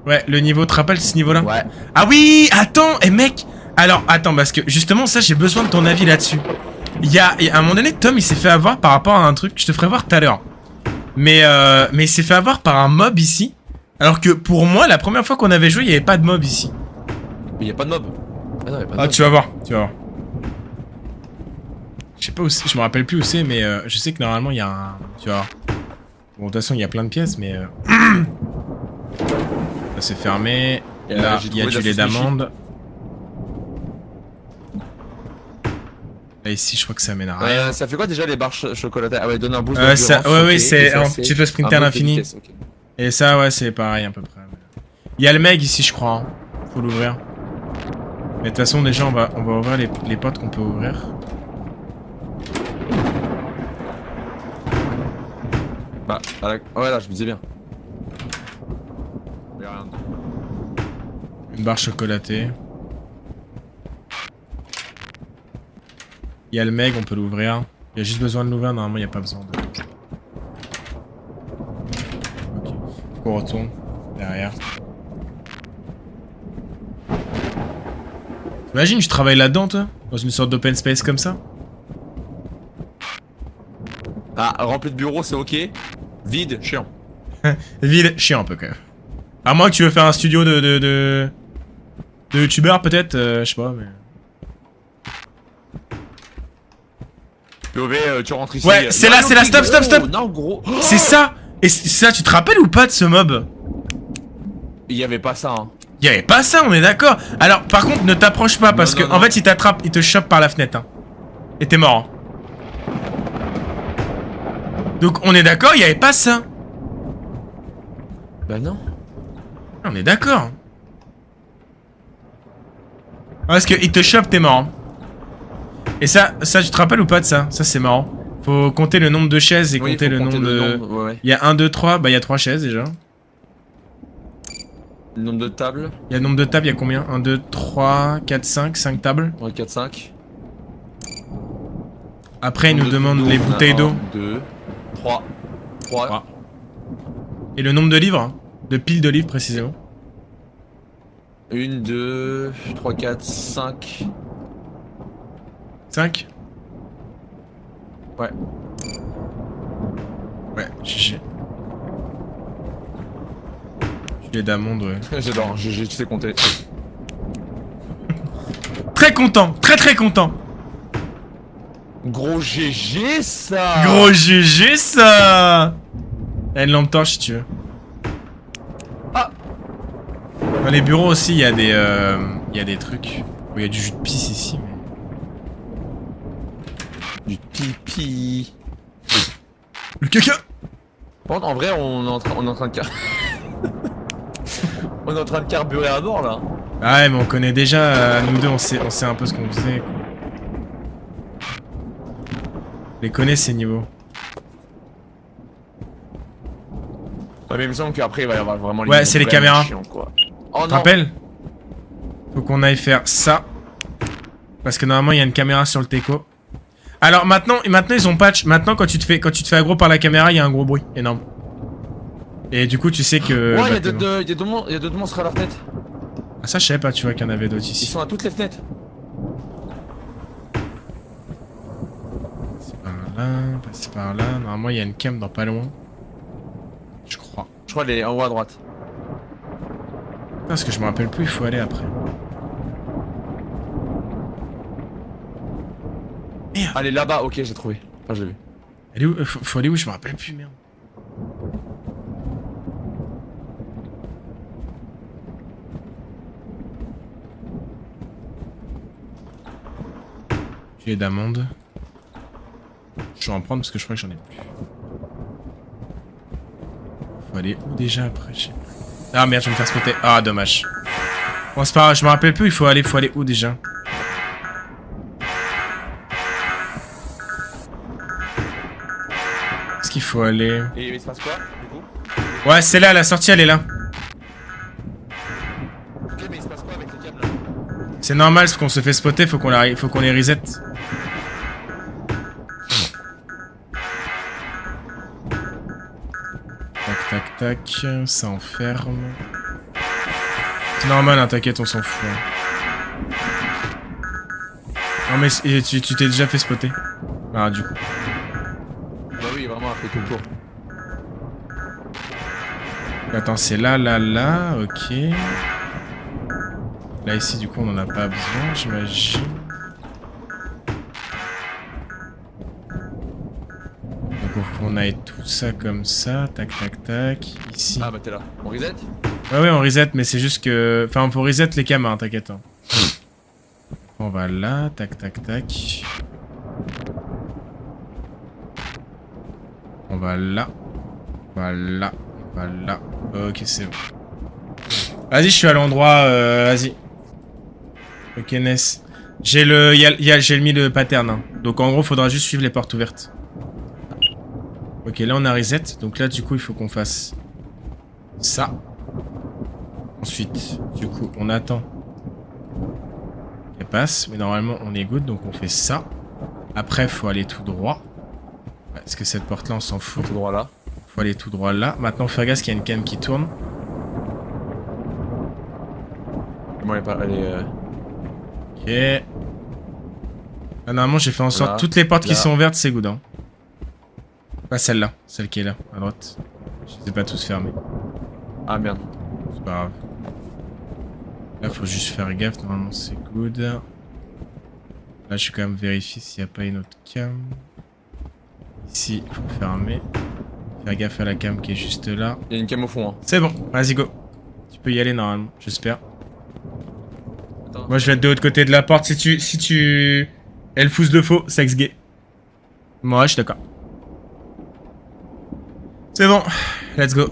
Ouais, le niveau, te rappelles ce niveau-là? Ouais. Ah oui, attends, mec. Alors, attends, parce que justement, ça, j'ai besoin de ton avis là-dessus. À un moment donné, Tom, il s'est fait avoir par rapport à un truc, je te ferai voir tout à l'heure. Mais il s'est fait avoir par un mob ici. Alors que pour moi, la première fois qu'on avait joué, il n'y avait pas de mob ici. Mais y a pas de mob. Ah non, y a pas de Ah, mob. tu vas voir, tu vas voir. Je sais pas où c'est, je me rappelle plus où c'est, mais je sais que normalement, il y a un... Tu vas voir. Bon, de toute façon, il y a plein de pièces, mais... Ça c'est fermé. Là, il y a du lait d'amande. Là, ici, je crois que ça mène à rien. Ça fait quoi déjà les barres chocolatées? Ah ouais, donne un boost Ça, d'endurance. ouais, ok, c'est... et ça, Tu peux sprinter à l'infini. okay. Et ça, ouais, c'est pareil à peu près. Il y a le meg ici, je crois. Hein. Faut l'ouvrir. Mais de toute façon, déjà, on va ouvrir les portes qu'on peut ouvrir. Bah, ouais, là, je me disais bien. Y'a rien. Une barre chocolatée. Il y a le meg, on peut l'ouvrir. Il y a juste besoin de l'ouvrir, normalement, il n'y a pas besoin de... Ok. On retourne derrière. Imagine, tu travailles là-dedans, toi? Dans une sorte d'open space comme ça? Ah, rempli de bureaux, c'est ok. Vide, chiant. Vide, chiant un peu quand même. À moins que tu veux faire un studio de youtubeur peut-être, je sais pas, mais... POV, tu rentres ici. Ouais, c'est là, stop. Non, gros. C'est ça. Et ça, tu te rappelles ou pas de ce mob? Il y avait pas ça, hein. Il y avait pas ça, on est d'accord. Alors, par contre, ne t'approche pas parce que, en fait, il t'attrape, il te chope par la fenêtre. Hein. Et t'es mort. Hein. Donc, on est d'accord, il y avait pas ça. Bah non. On est d'accord. Parce que il te chope, t'es mort. Hein. Et ça, tu te rappelles ou pas de ça? Ça, c'est marrant. Faut compter le nombre de chaises et compter le nombre de... Ouais. Il y a 1, 2, 3, bah il y a 3 chaises déjà. Le nombre de tables. Il y a le nombre de tables, il y a combien? 1, 2, 3, 4, 5 tables. Ouais, 4, 5. Après, il nous demande les bouteilles d'eau. 2, 3. 3. Et le nombre de livres, hein. De piles de livres précisément. 1, 2, 3, 4, 5. 5. Ouais. Ouais, GG. Du lait d'amande, ouais. J'adore, tu sais compter. Très content, très content. Gros GG ça. Gros GG ça. Il y a une lampe torche si tu veux. Ah. Dans les bureaux aussi, il y a des trucs. Il y a du jus de pisse ici, mais... Du pipi. Le caca. Par contre, en vrai, on est en train de on est en train de carburer à bord là. Ah ouais, mais on connaît déjà, nous deux, on sait un peu ce qu'on faisait. Quoi. On les connaît ces niveaux. Ouais, mais il me semble qu'après il va y avoir vraiment Ouais, c'est les caméras. Chiants, quoi. Oh, Tu te rappelles? Faut qu'on aille faire ça. Parce que normalement, il y a une caméra sur le teco. Alors maintenant ils ont patch. Maintenant, quand tu te fais aggro par la caméra, il y a un gros bruit énorme. Et du coup, tu sais que... Ouais, il y a deux monstres à la fenêtre. Ah, ça, je savais pas, tu vois qu'il y en avait d'autres ici. Ils sont à toutes les fenêtres. Passer par là. Normalement, il y a une cam dans pas loin. Je crois. Je crois elle est en haut à droite. Parce que je me rappelle plus, il faut aller après. Merde. Allez, là-bas, ok, j'ai trouvé. Ah, je l'ai vu. Elle est où? Faut aller où? Je me rappelle plus, merde. J'ai d'amande. Je vais en prendre parce que je crois que j'en ai plus. Faut aller où déjà après? Je sais plus. Ah merde, je vais me faire spotter. Ah, dommage. Bon, c'est pas grave, je me rappelle plus, il faut aller où déjà? Est-ce qu'il faut aller? Et il se passe quoi, du coup? Ouais, c'est là, la sortie, elle est là. Ok, mais il se passe quoi avec les câbles là? C'est normal, parce qu'on se fait spotter, faut qu'on les reset. Tac, tac, tac, ça enferme. Normal, hein, t'inquiète, on s'en fout. Hein. Non mais tu t'es déjà fait spotter. Ah du coup. Bah oui, vraiment, elle fait tout le tour. Attends, c'est là, ok. Là ici, du coup, on en a pas besoin, j'imagine. Donc on aille tout ça comme ça, tac tac tac. Ici. Ah bah t'es là. On reset? Ouais, on reset, mais c'est juste que... Enfin, on peut reset les cams, hein, t'inquiète. Hein. On va là, tac tac tac. On va là. Voilà. Voilà. Ok, c'est bon. Vas-y, je suis à l'endroit. Vas-y. Ok, Ness. J'ai mis le pattern. Hein. Donc en gros, faudra juste suivre les portes ouvertes. Ok, là on a reset. Donc là, du coup, il faut qu'on fasse ça. Ensuite, du coup, on attend. Elle passe, mais normalement, on est good. Donc on fait ça. Après, faut aller tout droit. Est-ce que cette porte-là, on s'en fout? Tout droit là. Faut aller tout droit là. Maintenant, faire gaffe qu'il y a une cam qui tourne. Moi, elle est Ok. Ah, normalement, j'ai fait en sorte là, toutes les portes qui là. sont ouvertes, c'est good. Hein. Pas celle-là, celle qui est là, à droite. Je les ai pas tous fermés. Ah merde. C'est pas grave. Là, faut juste faire gaffe. Normalement, c'est good. Là, je vais quand même vérifier s'il n'y a pas une autre cam. Ici, il faut fermer. Faire gaffe à la cam qui est juste là. Il y a une cam au fond. Hein. C'est bon, vas-y, go. Tu peux y aller normalement, j'espère. Attends. Moi, je vais être de l'autre côté de la porte. Si tu... Elle fousse de faux, sexe gay. Moi, je suis d'accord. C'est bon, let's go.